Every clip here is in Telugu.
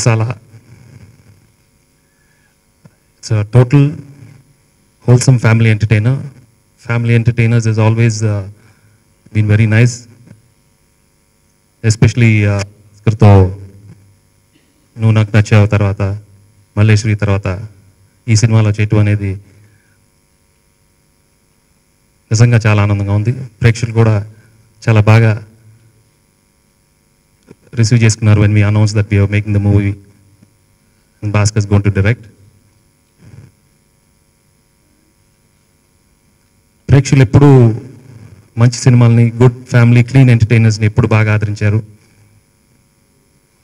Masala. It's a total wholesome family entertainer. Family entertainers has always been very nice, especially Skrto నువ్వు నాకు నచ్చావు తర్వాత మల్లేశ్వరి తర్వాత ఈ సినిమాలో చేయటం అనేది నిజంగా చాలా ఆనందంగా ఉంది. ప్రేక్షకులు కూడా చాలా బాగా రిసీవ్ చేసుకున్నారు when we announced that we are making the movie and Bhaskar is going to direct. ప్రేక్షకులు ఎప్పుడు మంచి సినిమాల్ని, గుడ్ ఫ్యామిలీ క్లీన్ ఎంటర్టైనర్స్ని ఎప్పుడు బాగా ఆదరించారు.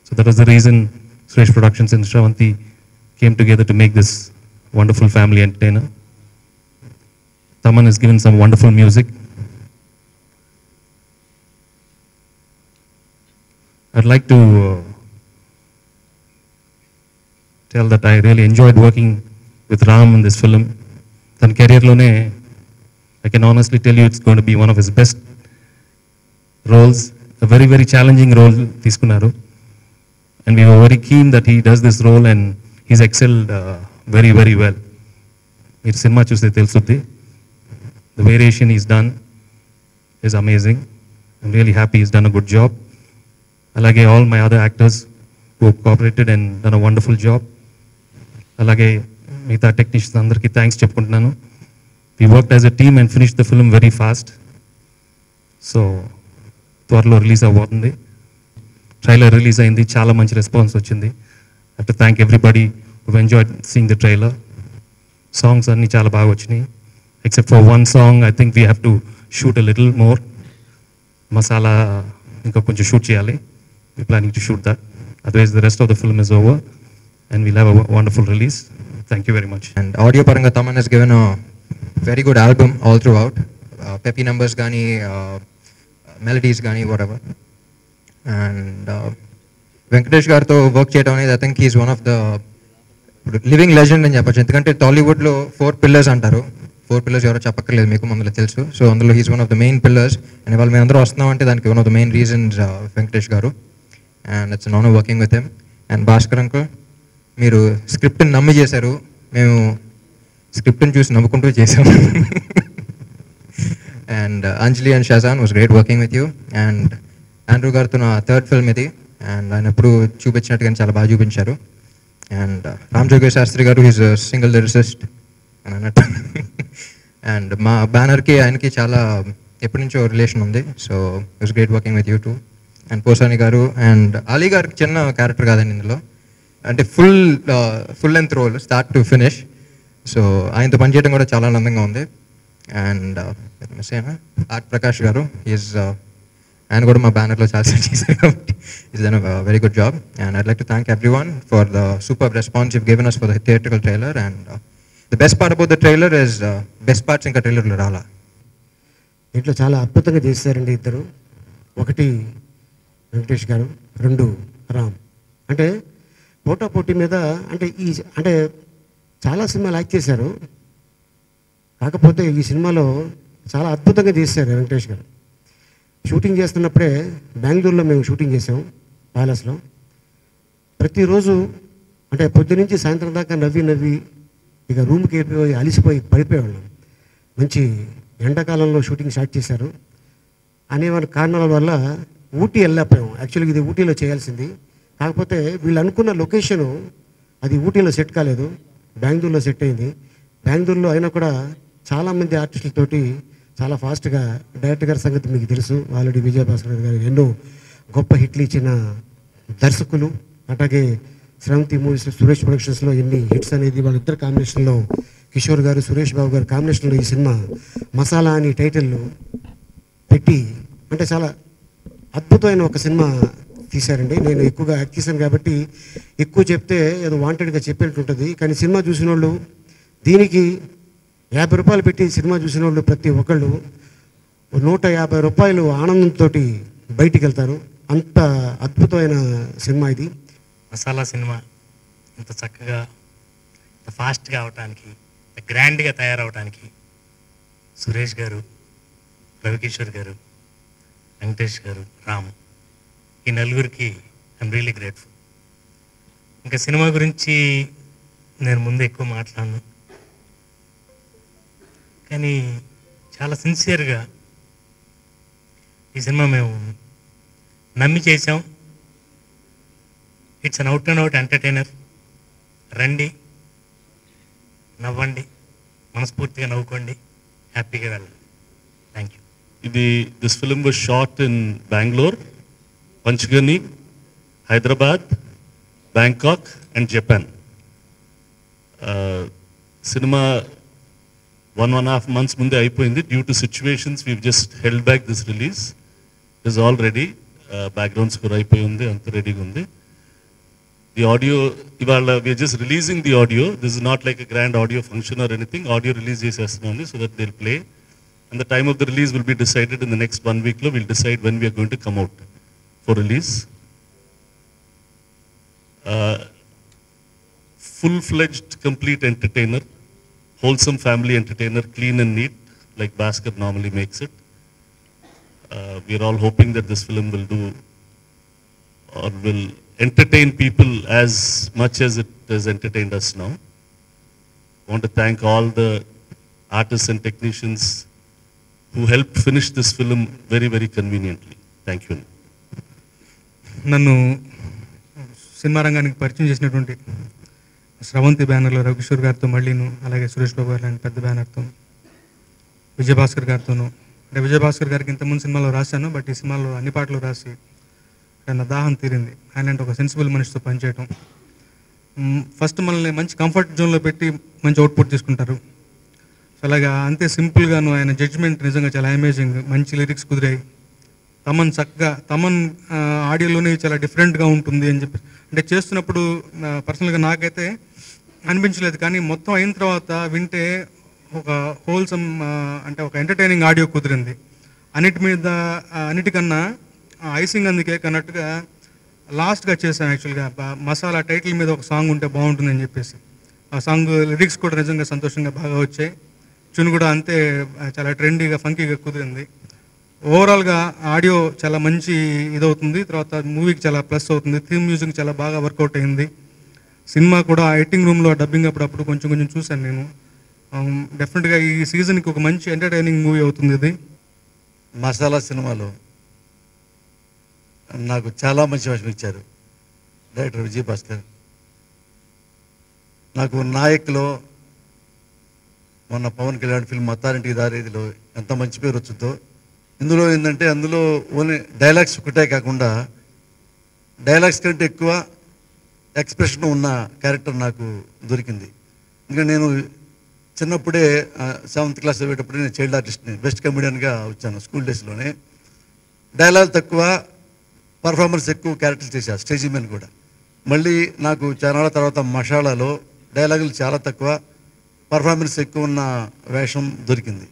So that was the reason Suresh Productions and Shravanti came together to make this wonderful family entertainer. Taman has given some wonderful music. I'd like to tell that I really enjoyed working with Ram in this film. Tan career lone, I can honestly tell you it's going to be one of his best roles. A very, very challenging role తీసుకున్నారు. And we were very keen that he does this role and he's excelled very, very well. Meer cinema chuste telusuddi. The variation he's done is amazing. I'm really happy he's done a good job. Alage all my other actors who have cooperated and done a wonderful job. Alage mita technicians andarki thanks cheppuntunnanu. We worked as a team and finished the film very fast. So tvarlo release avvotundi. Trailer release అయింది, చాలా మంచి రెస్పాన్స్ వచ్చింది. I have to thank everybody who enjoyed seeing the trailer. Songs అన్నీ చాలా బాగా వచ్చినాయి, except for one song. I think we have to shoot a little more. Masala ఇంకా కొంచెం షూట్ చేయాలి. We planning to shoot that. Otherwise the rest of the film is over and we'll have a wonderful release. Thank you very much. And audio పరంగా Thaman has given a very good album all throughout. Peppy numbers కానీ మెలడీస్ కానీ వాట్ ఎవర్. అండ్ వెంకటేష్ గారితో వర్క్ చేయడం అనేది I think he's one of the living legend అని చెప్పచ్చు. ఎందుకంటే టాలీవుడ్లో 4 pillars అంటారు. 4 pillars ఎవరో చెప్పక్కర్లేదు, మీకు ముందులో తెలుసు. సో అందులో he's one of the main pillars. And ఇవాళ మేము అందరూ వస్తున్నామంటే దానికి one of the main reasons Venkatesh గారు. And it's non working with him. And Bhaskar uncle, మీరు స్క్రిప్ట్ని నమ్మి చేశారు, మేము స్క్రిప్ట్ని చూసి నమ్ముకుంటూ చేసాము. And Anjali and Shajan was great working with you. And Andrew గారితో నా 3rd ఫిల్మ్ ఇది. అండ్ ఆయన ఎప్పుడు చూపించినట్టుగా చాలా బాగా చూపించారు. అండ్ రామ్ జోగేష్ శాస్త్రి గారు ఈజ్ సింగిల్ లిరిసిస్ట్ అని అన్నట్టు. అండ్ మా బ్యానర్కి ఆయనకి చాలా ఎప్పటి నుంచో రిలేషన్ ఉంది. So it's great working with you too. And Posani గారు అండ్ అలీ గారికి చిన్న క్యారెక్టర్ కాదండి ఇందులో, అంటే full length role start to finish. So ఆయనతో పనిచేయడం కూడా చాలా ఆనందంగా ఉంది. అండ్ మిస్ అయినా ఆర్ట్ ప్రకాష్ గారు ఆయన కూడా మా బ్యానర్లో చాలా సెట్ చేశారు కాబట్టి is done a very good job. And I'd like to thank everyone for the super response you've given us for the theatrical trailer. And the best part about the trailer is best parts ఇంకా ట్రైలర్లో రాలా. దీంట్లో చాలా అద్భుతంగా చేశారండి ఇద్దరు. ఒకటి వెంకటేష్ గారు, 2 రామ్. అంటే పోటాపోటీ మీద అంటే చాలా సినిమాలు యాక్ట్ చేశారు. కాకపోతే ఈ సినిమాలో చాలా అద్భుతంగా చేశారు వెంకటేష్ గారు. షూటింగ్ చేస్తున్నప్పుడే బెంగళూరులో మేము షూటింగ్ చేసాము ప్యాలెస్లో. ప్రతిరోజు అంటే పొద్దునుంచి సాయంత్రం దాకా నవ్వి ఇక రూమ్కి వెళ్ళిపోయి అలిసిపోయి పడిపోయేవాళ్ళం. మంచి ఎండాకాలంలో షూటింగ్ స్టార్ట్ చేశారు. అనేవారి కారణాల వల్ల ఊటీ వెళ్ళకపోయాము. యాక్చువల్గా ఇది ఊటీలో చేయాల్సింది, కాకపోతే వీళ్ళు అనుకున్న లొకేషను అది ఊటీలో సెట్ కాలేదు, బెంగళూరులో సెట్ అయింది. బెంగళూరులో అయినా కూడా చాలామంది ఆర్టిస్టులతోటి చాలా ఫాస్ట్గా డైరెక్టర్ గారి సంగతి మీకు తెలుసు. ఆల్రెడీ విజయభాస్కర్ గారు ఎన్నో గొప్ప హిట్లు ఇచ్చిన దర్శకులు. అట్లాగే శ్రవంతి మూవీస్, సురేష్ ప్రొడక్షన్స్లో ఎన్ని హిట్స్ అనేది వాళ్ళిద్దరు కాంబినేషన్లో, కిషోర్ గారు సురేష్ బాబు గారు కాంబినేషన్లో ఈ సినిమా మసాలా అని టైటిల్ పెట్టి అంటే చాలా అద్భుతమైన ఒక సినిమా తీశారండి. నేను ఎక్కువగా యాక్ట్ చేశాను కాబట్టి ఎక్కువ చెప్తే ఏదో వాంటెడ్గా చెప్పేట్టుంటుంది. కానీ సినిమా చూసిన వాళ్ళు, దీనికి 50 రూపాయలు పెట్టి సినిమా చూసిన వాళ్ళు ప్రతి ఒక్కళ్ళు 150 రూపాయలు ఆనందంతో బయటికి వెళ్తారు. అంత అద్భుతమైన సినిమా ఇది. మసాలా సినిమా ఇంత చక్కగా, ఇంత ఫాస్ట్గా అవటానికి, ఇంత గ్రాండ్గా తయారవటానికి సురేష్ గారు, రవికిషోర్ గారు, వెంకటేష్ గారు, రామ్, ఈ నలుగురికి ఐఎమ్ రియలీ గ్రేట్ఫుల్. ఇంకా సినిమా గురించి నేను ముందు ఎక్కువ మాట్లాడను, కానీ చాలా సిన్సియర్గా ఈ సినిమా మేము నమ్మి చేసాం. It's an out and out entertainer. రండి, నవ్వండి, మనస్ఫూర్తిగా నవ్వుకోండి, హ్యాపీగా వెళ్ళండి. Thank you. This film was shot in Bangalore, Panchgani, Hyderabad, Bangkok and Japan. Cinema 1.5 months munde ayipoyindi. Due to situations we've just held back this release. It is all ready. Background score ayipoyi undi, anta ready ga undi. The audio, we are just releasing the audio. This is not like a grand audio function or anything. Audio release chestunandi so that they'll play. And the time of the release will be decided in the next 1 week. We'll decide when we are going to come out for release. Full-fledged, complete entertainer. Wholesome family entertainer, clean and neat, like Bhaskar normally makes it. We are all hoping that this film will do or will entertain people as much as it has entertained us now. I want to thank all the artists and technicians who helped finish this film very, very conveniently. Thank you. నన్ను సినిమా రంగానికి పరిచయం చేసినటువంటి స్రవంతి బ్యానర్లో రవికిషోర్ గారితో మళ్ళీను, అలాగే సురేష్ బాబు గారు లాంటి పెద్ద బ్యానర్తో, విజయభాస్కర్ గారితోనూ. అంటే విజయభాస్కర్ గారికి ఇంతకుముందు సినిమాలో రాశాను, బట్ ఈ సినిమాలో అన్ని పాటలు రాసి నా దాహం తీరింది. ఆయన ఒక సెన్సిబుల్ మనిషితో పనిచేయటం. ఫస్ట్ మనల్ని మంచి కంఫర్ట్ జోన్లో పెట్టి మంచి అవుట్పుట్ తీసుకుంటారు. సో అలాగా అంతే సింపుల్గాను ఆయన జడ్జ్మెంట్ నిజంగా చాలా అమేజింగ్. మంచి లిరిక్స్ కుదిరాయి. తమన్ చక్కగా ఆడియోలోనే చాలా డిఫరెంట్గా ఉంటుంది అని చెప్పి అంటే చేస్తున్నప్పుడు పర్సనల్గా నాకైతే అనిపించలేదు, కానీ మొత్తం అయిన తర్వాత వింటే ఒక హోల్సమ్ అంటే ఒక ఎంటర్టైనింగ్ ఆడియో కుదిరింది. అన్నిటికన్నా ఐసింగ్ అందుకే కన్నట్టుగా లాస్ట్గా చేశాను. యాక్చువల్గా మసాలా టైటిల్ మీద ఒక సాంగ్ ఉంటే బాగుంటుందని చెప్పేసి ఆ సాంగ్ లిరిక్స్ కూడా నిజంగా సంతోషంగా బాగా వచ్చాయి. ట్యూన్ కూడా అంతే చాలా ట్రెండీగా ఫంకీగా కుదిరింది. ఓవరాల్గా ఆడియో చాలా మంచి ఇదవుతుంది. తర్వాత మూవీకి చాలా ప్లస్ అవుతుంది. థీమ్ మ్యూజిక్ చాలా బాగా వర్కౌట్ అయింది. సినిమా కూడా ఎడిటింగ్ రూమ్లో డబ్బింగ్ అప్పుడప్పుడు కొంచెం చూశాను నేను. డెఫినెట్గా ఈ సీజన్కి ఒక మంచి ఎంటర్టైనింగ్ మూవీ అవుతుంది ఇది. మసాలా సినిమాలో నాకు చాలా మంచి వేషం ఇచ్చారు డైరెక్టర్ విజయభాస్కర్. నాకు నాయక్లో మొన్న పవన్ కళ్యాణ్ ఫిల్మ్ అత్తారింటికి దారేదిలో ఎంత మంచి పేరు వచ్చిందో, ఇందులో ఏంటంటే అందులో ఓన్లీ డైలాగ్స్ ఒకటే కాకుండా డైలాగ్స్ కంటే ఎక్కువ ఎక్స్ప్రెషన్ ఉన్న క్యారెక్టర్ నాకు దొరికింది. ఇంకా నేను చిన్నప్పుడే 7th క్లాస్ చదివేటప్పుడు నేను చైల్డ్ ఆర్టిస్ట్ని, బెస్ట్ కమెడియన్గా వచ్చాను స్కూల్ డేస్లోనే. డైలాగ్ తక్కువ, పర్ఫార్మెన్స్ ఎక్కువ క్యారెక్టర్స్ చేశాను, స్టేజీ మీద కూడా. మళ్ళీ నాకు చాలా తర్వాత మషాలాలో డైలాగులు చాలా తక్కువ, పర్ఫార్మెన్స్ ఎక్కువ ఉన్న వేషం దొరికింది.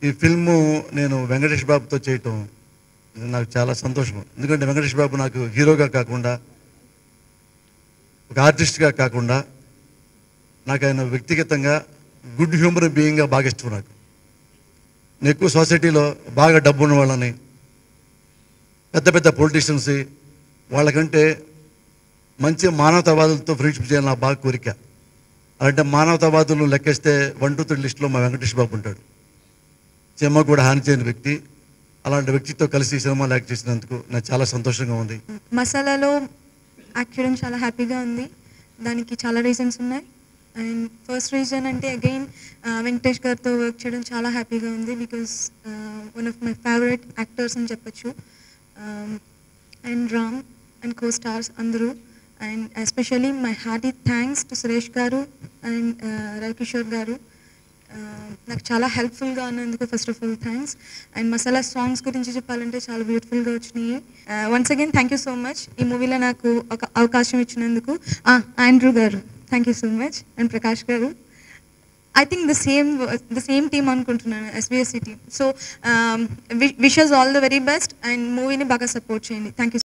ఈ ఫిల్ము నేను వెంకటేష్ బాబుతో చేయటం నాకు చాలా సంతోషం. ఎందుకంటే వెంకటేష్ బాబు నాకు హీరోగా కాకుండా, ఒక ఆర్టిస్ట్గా కాకుండా, నాకు ఆయన వ్యక్తిగతంగా గుడ్ హ్యూమర్ బీయింగ్గా బాగా ఇష్టం. నాకు నేను ఎక్కువ సొసైటీలో బాగా డబ్బు ఉన్న వాళ్ళని, పెద్ద పెద్ద పొలిటీషియన్స్, వాళ్ళకంటే మంచి మానవతావాదులతో ఫ్రెండ్షిప్ చేయాలని నా బాగా కోరిక. అలాంటి మానవతావాదులు లెక్కేస్తే 1, 2, 3 లిస్టులో మా వెంకటేష్ బాబు ఉంటాడు. సినిమా కూడా హాని చేయని వ్యక్తి. అలాంటి వ్యక్తితో కలిసి సినిమాలు యాక్ట్ చేసినందుకు నాకు చాలా సంతోషంగా ఉంది. మసాలాలో యాక్ట్ చేయడం చాలా హ్యాపీగా ఉంది. దానికి చాలా రీజన్స్ ఉన్నాయి. అండ్ ఫస్ట్ రీజన్ అంటే అగైన్ వెంకటేష్ గారితో వర్క్ చేయడం చాలా హ్యాపీగా ఉంది. Because one of my favourite actors అని చెప్పచ్చు. And Ram and co stars అందరూ. And especially my hearty thanks to Suresh గారు అండ్ రవికిషోర్ గారు. నాకు చాలా హెల్ప్ఫుల్గా ఉన్నందుకు first of all thanks. And masala songs గురించి చెప్పాలంటే చాలా బ్యూటిఫుల్గా వచ్చినాయి. Once again thank you so much ఈ మూవీలో నాకు ఒక అవకాశం ఇచ్చినందుకు. ఆండ్రూ గారు thank you so much. And Prakash గారు, I think the same team అనుకుంటున్నాను, SBSC team. So wishes all the very best. And మూవీని బాగా సపోర్ట్ చేయండి. Thank you.